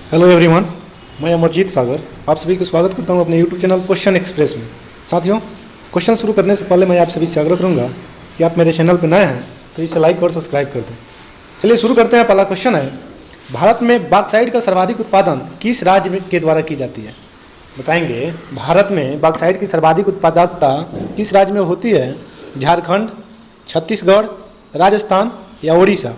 Hello everyone, मैं अमरजीत सागर आप सभी को स्वागत करता हूं अपने यूट्यूब चैनल क्वेश्चन एक्सप्रेस में। साथियों, क्वेश्चन शुरू करने से पहले मैं आप सभी से आग्रह करूंगा कि आप मेरे चैनल पर नए हैं तो इसे लाइक और सब्सक्राइब कर दें। चलिए शुरू करते हैं। पहला क्वेश्चन है, भारत में बॉक्साइट का सर्वाधिक उत्पादन किस राज्य के द्वारा की जाती है? बताएंगे, भारत में बॉक्साइट की सर्वाधिक उत्पादकता किस राज्य में होती है? झारखंड, छत्तीसगढ़, राजस्थान या उड़ीसा?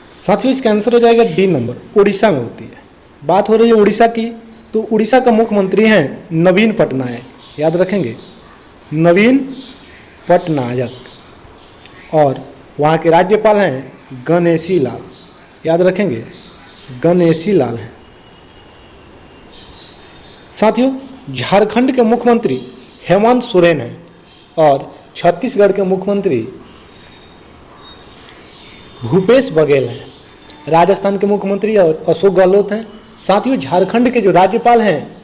साथियों, इसका आंसर हो जाएगा डी नंबर, उड़ीसा में होती है। बात हो रही है उड़ीसा की, तो उड़ीसा का मुख्यमंत्री हैं नवीन पटनायक। याद रखेंगे, नवीन पटनायक। और वहाँ के राज्यपाल हैं गणेशी लाल। याद रखेंगे, गणेशी लाल हैं। साथियों, झारखंड के मुख्यमंत्री हेमंत सोरेन हैं और छत्तीसगढ़ के मुख्यमंत्री भूपेश बघेल हैं। राजस्थान के मुख्यमंत्री और अशोक गहलोत हैं। साथियों, झारखंड के जो राज्यपाल हैं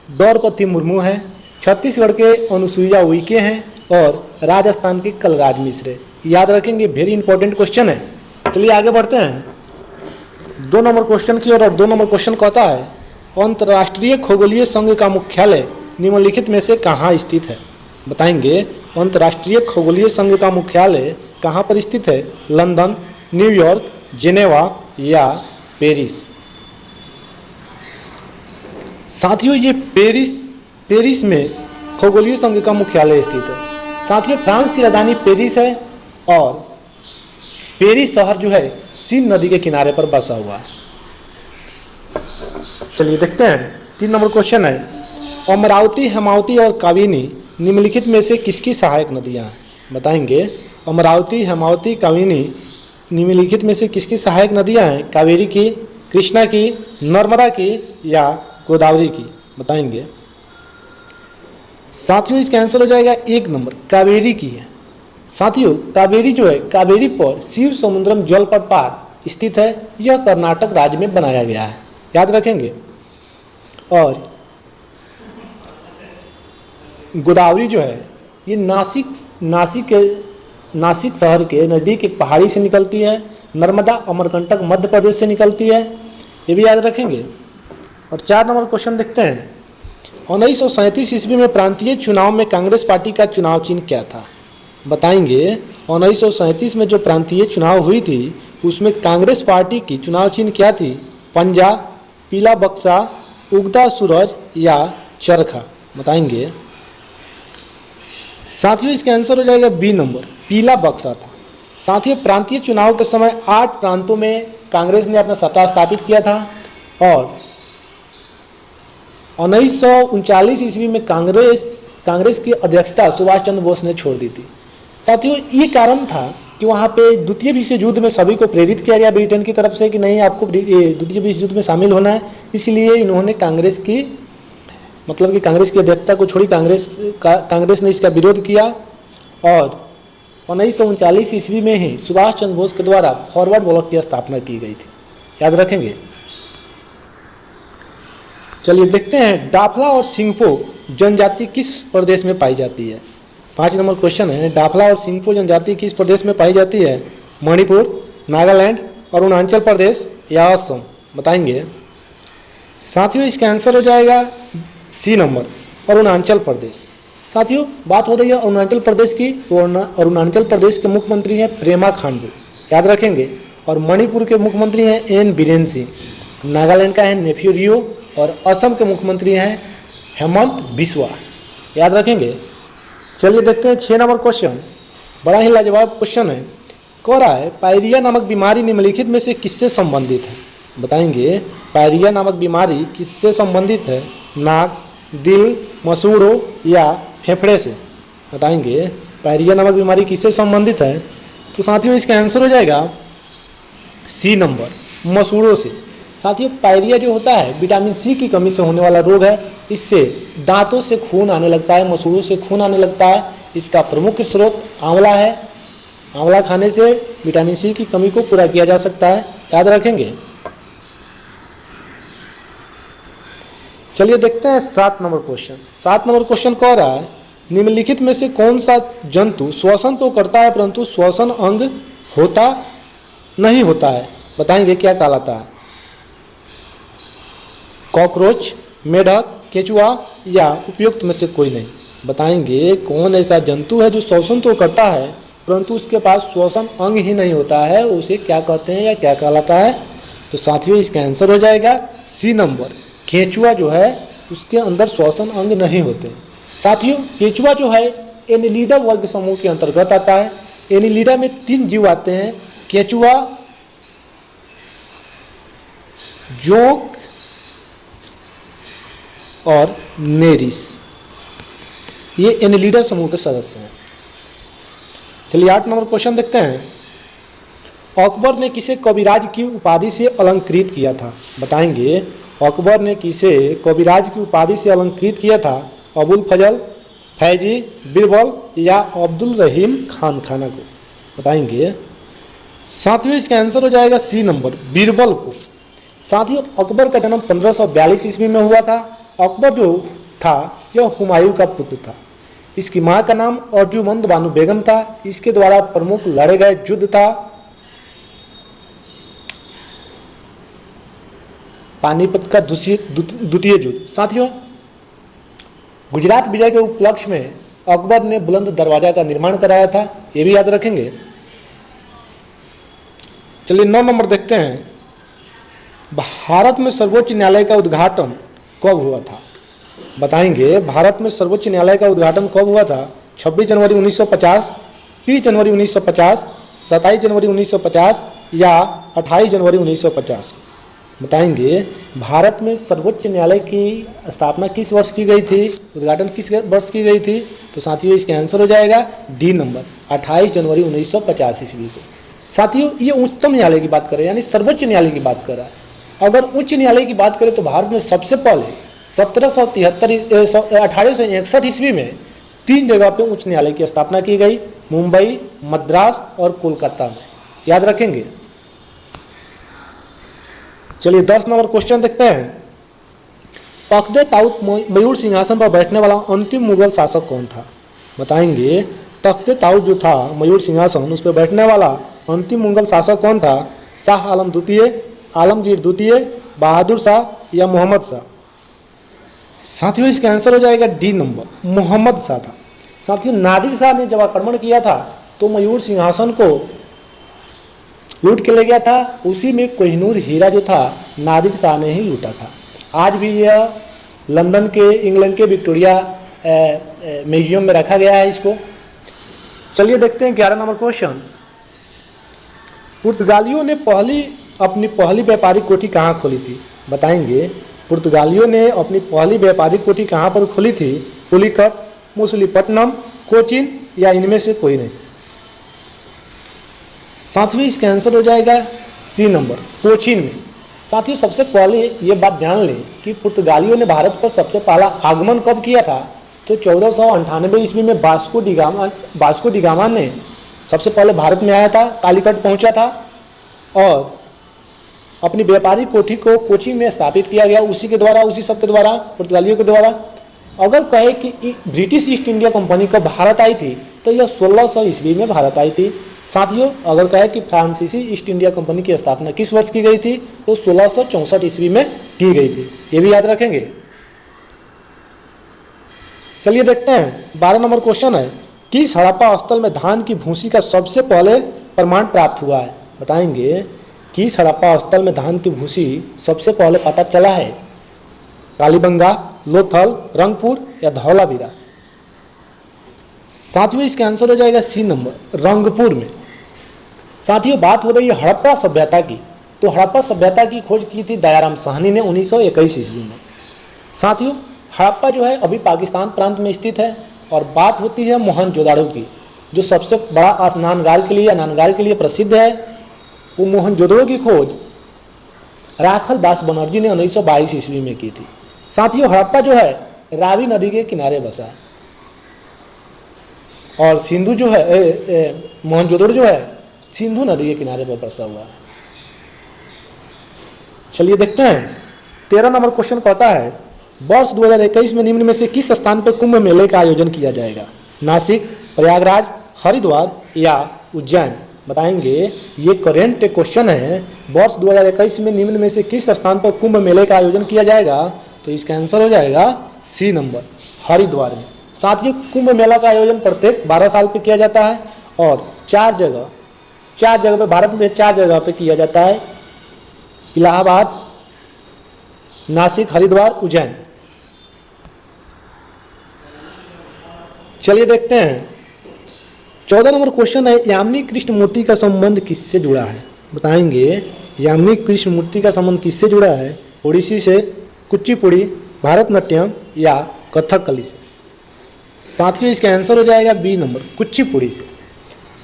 द्रौपदी मुर्मू हैं, छत्तीसगढ़ के अनुसुईया उइके हैं और राजस्थान के कलराज मिश्र। याद रखेंगे, वेरी इंपॉर्टेंट क्वेश्चन है। चलिए आगे बढ़ते हैं 2 नंबर क्वेश्चन की ओर। और 2 नंबर क्वेश्चन कहता है, अंतर्राष्ट्रीय खगोलीय संघ का मुख्यालय निम्नलिखित में से कहाँ स्थित है? बताएंगे, अंतर्राष्ट्रीय खगोलीय संघ का मुख्यालय कहाँ पर स्थित है? लंदन, न्यूयॉर्क, जिनेवा या पेरिस? साथियों, ये पेरिस में खगोलीय संघ का मुख्यालय स्थित है। साथियों, फ्रांस की राजधानी पेरिस है और पेरिस शहर जो है सीन नदी के किनारे पर बसा हुआ है। चलिए देखते हैं 3 नंबर क्वेश्चन है, अमरावती, हेमावती और काबिनी निम्नलिखित में से किसकी सहायक नदियां हैं? बताएंगे, अमरावती, हेमावती, काबिनी निम्नलिखित में से किसकी सहायक नदियां हैं? कावेरी की, कृष्णा की, नर्मदा की या गोदावरी की? बताएंगे। साथियों, इसका आंसर हो जाएगा 1 नंबर, कावेरी की है। साथियों, कावेरी जो है, कावेरी पर शिव समुद्रम जलप्रपात स्थित है। यह कर्नाटक राज्य में बनाया गया है। याद रखेंगे। और गोदावरी जो है, ये नासिक शहर के नज़दीक एक पहाड़ी से निकलती है। नर्मदा अमरकंटक मध्य प्रदेश से निकलती है। ये भी याद रखेंगे। और 4 नंबर क्वेश्चन देखते हैं, 1937 ईस्वी में प्रांतीय चुनाव में कांग्रेस पार्टी का चुनाव चिन्ह क्या था? बताएंगे, 1937 में जो प्रांतीय चुनाव हुई थी उसमें कांग्रेस पार्टी की चुनाव चिन्ह क्या थी? पंजा, पीला बक्सा, उगता सूरज या चरखा? बताएंगे। साथियों, इसका आंसर हो जाएगा बी नंबर, पीला बक्सा था। साथियों, प्रांतीय चुनाव के समय 8 प्रांतों में कांग्रेस ने अपना सत्ता स्थापित किया था और 1939 ईस्वी में कांग्रेस की अध्यक्षता सुभाष चंद्र बोस ने छोड़ दी थी। साथियों, ये कारण था कि वहाँ पे द्वितीय विश्व युद्ध में सभी को प्रेरित किया गया ब्रिटेन की तरफ से कि नहीं, आपको द्वितीय विश्व युद्ध में शामिल होना है। इसलिए इन्होंने कांग्रेस की अध्यक्षता को छोड़ी, कांग्रेस ने इसका विरोध किया और 1939 ईस्वी में ही सुभाष चंद्र बोस के द्वारा फॉरवर्ड ब्लॉक की स्थापना की गई थी। याद रखेंगे। चलिए देखते हैं, डाफला और सिंगफो जनजाति किस प्रदेश में पाई जाती है? 5 नंबर क्वेश्चन है, डाफला और सिंगफो जनजाति किस प्रदेश में पाई जाती है? मणिपुर, नागालैंड, अरुणाचल प्रदेश या असम? बताएंगे। साथियों, इसका आंसर हो जाएगा सी नंबर, अरुणाचल प्रदेश। साथियों, बात हो रही है अरुणाचल प्रदेश की, तो अरुणाचल प्रदेश के मुख्यमंत्री हैं पेमा खांडू। याद रखेंगे। और मणिपुर के मुख्यमंत्री हैं एन बीरेन सिंह। नागालैंड का है नेफ्यू रियो और असम के मुख्यमंत्री हैं हेमंत बिस्वा। याद रखेंगे। चलिए देखते हैं 6 नंबर क्वेश्चन, बड़ा ही लाजवाब क्वेश्चन है। कह रहा है, पायरिया नामक बीमारी निम्नलिखित में से किससे संबंधित है? बताएंगे, पायरिया नामक बीमारी किससे संबंधित है? नाक, दिल, मसूड़ों या फेफड़े से? बताएंगे, पायरिया नामक बीमारी किससे संबंधित है? तो साथियों, इसका आंसर हो जाएगा सी नंबर, मसूड़ों से। साथियों, पायरिया जो होता है विटामिन सी की कमी से होने वाला रोग है। इससे दांतों से खून आने लगता है, मसूड़ों से खून आने लगता है। इसका प्रमुख स्रोत आंवला है। आंवला खाने से विटामिन सी की कमी को पूरा किया जा सकता है। याद रखेंगे। चलिए देखते हैं 7 नंबर क्वेश्चन। 7 नंबर क्वेश्चन कह रहा है, निम्नलिखित में से कौन सा जंतु श्वसन तो करता है परंतु श्वसन अंग नहीं होता है? बताएंगे क्या कहलाता है? कॉकरोच, मेढक, केचुआ या उपयुक्त में से कोई नहीं? बताएंगे कौन ऐसा जंतु है जो श्वसन तो करता है परंतु उसके पास श्वसन अंग ही नहीं होता है, उसे क्या कहते हैं या क्या कहलाता है? तो साथियों इसका आंसर हो जाएगा सी नंबर, केचुआ जो है उसके अंदर श्वसन अंग नहीं होते। साथियों केचुआ जो है एनिलिडा वर्ग समूह के अंतर्गत आता है। एनिलिडा में 3 जीव आते हैं, केचुआ, जोंक और नेरिस, ये एनिलिडा समूह के सदस्य हैं। चलिए 8 नंबर क्वेश्चन देखते हैं। अकबर ने किसे कविराज की उपाधि से अलंकृत किया था? बताएंगे अकबर ने किसे कविराज की उपाधि से अलंकृत किया था? अबुल फजल, फैजी, बीरबल या अब्दुल रहीम खान खाना को? बताएंगे। साथियों इसका आंसर हो जाएगा सी नंबर, बीरबल को। साथियों अकबर का जन्म 1542 ईस्वी में हुआ था। अकबर जो था यह हुमायूं का पुत्र था। इसकी माँ का नाम अर्जुमंद बानो बेगम था। इसके द्वारा प्रमुख लड़े गए युद्ध था पानीपत का द्वितीय युद्ध। साथियों गुजरात विजय के उपलक्ष्य में अकबर ने बुलंद दरवाजा का निर्माण कराया था, ये भी याद रखेंगे। चलिए 9 नंबर देखते हैं। भारत में सर्वोच्च न्यायालय का उद्घाटन कब हुआ था? बताएंगे भारत में सर्वोच्च न्यायालय का उद्घाटन कब हुआ था? 26 जनवरी 1950, 30 जनवरी 1950, 27 जनवरी 1950 या 28 जनवरी 1950? बताएंगे भारत में सर्वोच्च न्यायालय की स्थापना किस वर्ष की गई थी, उद्घाटन किस वर्ष की गई थी? तो साथियों इसका आंसर हो जाएगा डी नंबर, 28 जनवरी 1950 ईस्वी को। साथियों ये उच्चतम न्यायालय की बात करें यानी सर्वोच्च न्यायालय की बात कर रहा है। अगर उच्च न्यायालय की बात करें तो भारत में सबसे पहले 1861 ईस्वी में 3 जगह पे उच्च न्यायालय की स्थापना की गई, मुंबई, मद्रास और कोलकाता में, याद रखेंगे। चलिए 10 नंबर क्वेश्चन देखते हैं। पकदे ताऊत मयूर सिंहासन पर बैठने वाला अंतिम मुगल शासक कौन था? बताएंगे तख्ते ताऊत जो था मयूर सिंहासन उस पर बैठने वाला अंतिम मुगल शासक कौन था? शाह आलम द्वितीय, आलमगीर द्वितीय, बहादुर शाह या मोहम्मद शाह? साथियों इसका आंसर हो जाएगा डी नंबर, मोहम्मद शाह था। साथियों नादिर शाह ने जब आक्रमण किया था तो मयूर सिंहासन को लूट के ले गया था। उसी में कोहिनूर हीरा जो था नादिर शाह ने ही लूटा था। आज भी यह लंदन के, इंग्लैंड के विक्टोरिया म्यूजियम में रखा गया है इसको। चलिए देखते हैं 11 नंबर क्वेश्चन। पुर्तगालियों ने अपनी पहली व्यापारिक कोठी कहाँ खोली थी? बताएंगे पुर्तगालियों ने अपनी पहली व्यापारिक कोठी कहाँ पर खोली थी? पुलिकट, मुसलीपट्टनम, कोचीन या इनमें से कोई नहीं? साथियों इसका आंसर हो जाएगा सी नंबर, कोचीन में। साथियों सबसे पहले ये बात ध्यान लें कि पुर्तगालियों ने भारत पर सबसे पहला आगमन कब किया था? तो 1498 ईस्वी में वास्को डी गामा ने सबसे पहले भारत में आया था, कालीकट पहुंचा था और अपनी व्यापारिक कोठी को कोची में स्थापित किया गया, उसी के द्वारा, उसी सब के द्वारा, पुर्तगालियों के द्वारा। अगर कहे कि ब्रिटिश ईस्ट इंडिया कंपनी कब भारत आई थी तो यह 1600 ईस्वी में भारत आई थी। साथियों अगर कहे कि फ्रांसीसी ईस्ट इंडिया कंपनी की स्थापना किस वर्ष की गई थी तो 1664 ईस्वी में की गई थी, ये भी याद रखेंगे। चलिए देखते हैं 12 नंबर क्वेश्चन है। किस हड़प्पा स्थल में धान की भूसी का सबसे पहले प्रमाण प्राप्त हुआ है? बताएंगे किस हड़प्पा स्थल में धान की भूसी सबसे पहले पता चला है? कालीबंगा, लोथल, रंगपुर या धौलावीरा? साथियों इसका आंसर हो जाएगा सी नंबर, रंगपुर में। साथियों बात हो रही है हड़प्पा सभ्यता की, तो हड़प्पा सभ्यता की खोज की थी दयाराम साहनी ने 1921 ईस्वी में। साथियों हड़प्पा जो है अभी पाकिस्तान प्रांत में स्थित है और बात होती है मोहनजोदाड़ो की, जो सबसे बड़ा स्नानगार के लिए प्रसिद्ध है। वो मोहनजोदड़ो की खोज राखल दास बनर्जी ने 1922 ईस्वी में की थी। साथियों हड़प्पा जो है रावी नदी के किनारे बसा है और सिंधु जो है मोहनजोदड़ो जो है सिंधु नदी के किनारे पर बसा हुआ है। चलिए देखते हैं 13 नंबर क्वेश्चन कहता है वर्ष 2021 में निम्न में से किस स्थान पर कुंभ मेले का आयोजन किया जाएगा? नासिक, प्रयागराज, हरिद्वार या उज्जैन? बताएंगे ये करेंट क्वेश्चन है। वर्ष 2021 में निम्न में से किस स्थान पर कुंभ मेले का आयोजन किया जाएगा? तो इसका आंसर हो जाएगा सी नंबर, हरिद्वार में। साथ ही कुंभ मेला का आयोजन प्रत्येक 12 साल पे किया जाता है और चार जगह पे, भारत में 4 जगह पे किया जाता है, इलाहाबाद, नासिक, हरिद्वार, उज्जैन। चलिए देखते हैं 14 नंबर क्वेश्चन है, यामिनी कृष्णमूर्ति का संबंध किससे जुड़ा है? बताएंगे यामिनी कृष्णमूर्ति का संबंध किससे जुड़ा है? ओडिसी से, कुचिपुड़ी, भारतनाट्यम या कथकली से। साथियों इसका आंसर हो जाएगा बी नंबर, कुचिपुड़ी से।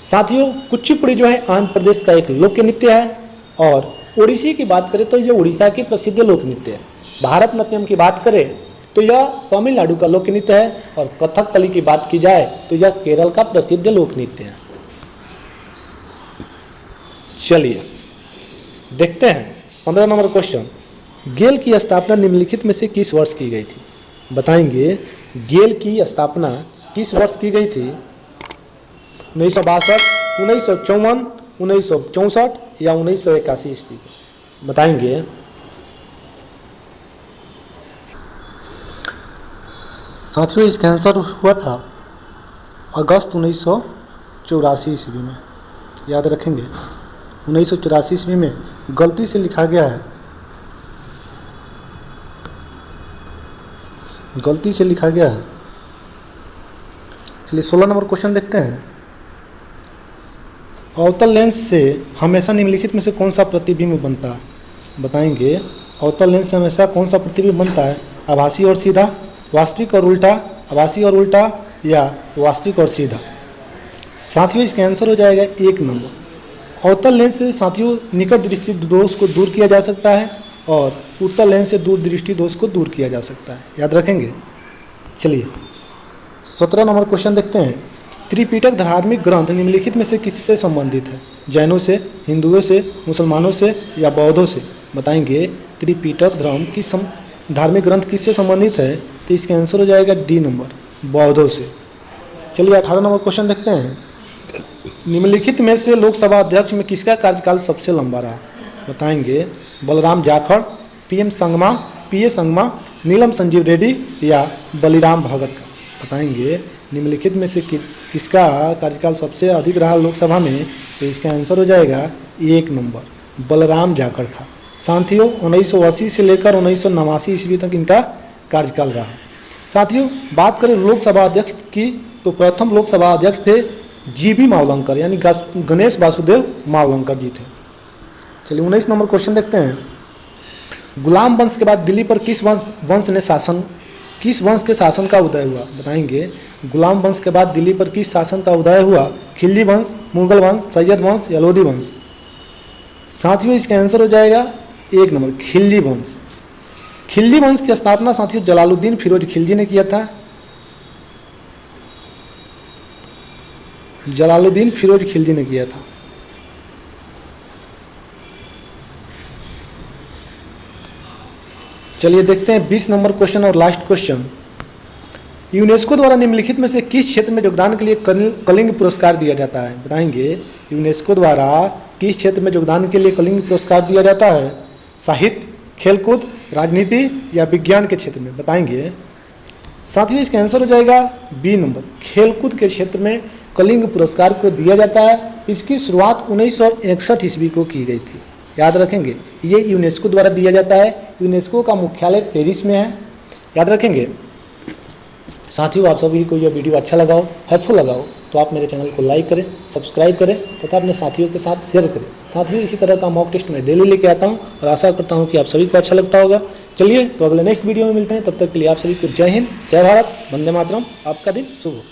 साथियों कुचिपुड़ी जो है आंध्र प्रदेश का एक लोक नृत्य है और ओडिसी की बात करें तो यह उड़ीसा की प्रसिद्ध लोक नृत्य है। भारतनाट्यम की बात करें तो यह तमिलनाडु का लोक नृत्य है और कथकली की बात की जाए तो यह केरल का प्रसिद्ध लोक नृत्य है। चलिए देखते हैं 15 नंबर क्वेश्चन, गेल की स्थापना निम्नलिखित में से किस वर्ष की गई थी? बताएंगे गेल की स्थापना किस वर्ष की गई थी? 1962, 1954, 1964 या 1981 ईस्वी? बताएंगे साथियों इसका आंसर हुआ था अगस्त 1984 ईस्वी में। याद रखेंगे 1984 ईस्वी में गलती से लिखा गया है, गलती से लिखा गया है। चलिए 16 नंबर क्वेश्चन देखते हैं, अवतल लेंस से हमेशा निम्नलिखित में से कौन सा प्रतिबिंब बनता है? बताएंगे अवतल लेंस से हमेशा कौन सा प्रतिबिंब बनता है? आभासी और सीधा, वास्तविक और उल्टा, आभासी और उल्टा या वास्तविक और सीधा? साथियों इसका आंसर हो जाएगा 1 नंबर। अवतल लेंस से साथियों निकट दृष्टि दोष को दूर किया जा सकता है और उत्तल लेंस से दूर दृष्टि दोष को दूर किया जा सकता है। याद रखेंगे। चलिए 17 नंबर क्वेश्चन देखते हैं, त्रिपिटक धार्मिक ग्रंथ निम्नलिखित में से किससे संबंधित है? जैनों से, हिंदुओं से, मुसलमानों से या बौद्धों से? बताएंगे त्रिपिटक धर्म की धार्मिक ग्रंथ किससे संबंधित है? तो इसका आंसर हो जाएगा डी नंबर, बौद्धों से। चलिए 18 नंबर क्वेश्चन देखते हैं, निम्नलिखित में से लोकसभा अध्यक्ष में किसका कार्यकाल सबसे लंबा रहा? बताएंगे बलराम जाखड़, पीएम संगमा, पीए संगमा, नीलम संजीव रेड्डी या बलिराम भगत का? बताएंगे निम्नलिखित में से किसका कार्यकाल सबसे अधिक रहा लोकसभा में? तो इसका आंसर हो जाएगा 1 नंबर, बलराम जाखड़ का। साथियों 1980 से लेकर 1989 ईस्वी तक इनका कार्यकाल रहा। साथियों बात करें लोकसभा अध्यक्ष की तो प्रथम लोकसभा अध्यक्ष थे जीबी मावलंकर, यानी गणेश वासुदेव मावलंकर जी थे। चलिए 19 नंबर क्वेश्चन देखते हैं, गुलाम वंश के बाद दिल्ली पर किस वंश के शासन का उदय हुआ? बताएंगे गुलाम वंश के बाद दिल्ली पर किस शासन का उदय हुआ? खिलजी वंश, मुगल वंश, सैयद वंश या लोधी वंश? साथियों इसका आंसर हो जाएगा 1 नंबर, खिलजी वंश। खिलजी वंश की स्थापना साथियों जलालुद्दीन फिरोज खिलजी ने किया था। जलालुद्दीन फिरोज खिलजी ने किया था। चलिए देखते हैं 20 नंबर क्वेश्चन और लास्ट क्वेश्चन, यूनेस्को द्वारा निम्नलिखित में से किस क्षेत्र में योगदान के लिए कलिंग पुरस्कार दिया जाता है? बताएंगे यूनेस्को द्वारा किस क्षेत्र में योगदान के लिए कलिंग पुरस्कार दिया जाता है? साहित्य, खेलकूद, राजनीति या विज्ञान के क्षेत्र में? बताएंगे साथियों इसका आंसर हो जाएगा बी नंबर, खेलकूद के क्षेत्र में कलिंग पुरस्कार को दिया जाता है। इसकी शुरुआत 1961 ईस्वी को की गई थी। याद रखेंगे ये यूनेस्को द्वारा दिया जाता है। यूनेस्को का मुख्यालय पेरिस में है। याद रखेंगे। साथियों आप सभी को यह वीडियो अच्छा लगा हो, हेल्पफुल लगा हो तो आप मेरे चैनल को लाइक करें, सब्सक्राइब करें तथा अपने साथियों के साथ शेयर करें। साथियों इसी तरह का मॉक टेस्ट मैं डेली लेके आता हूं और आशा करता हूं कि आप सभी को अच्छा लगता होगा। चलिए तो अगले नेक्स्ट वीडियो में मिलते हैं, तब तक के लिए आप सभी को जय हिंद, जय भारत, वंदे मातरम। आपका दिन शुभ हो।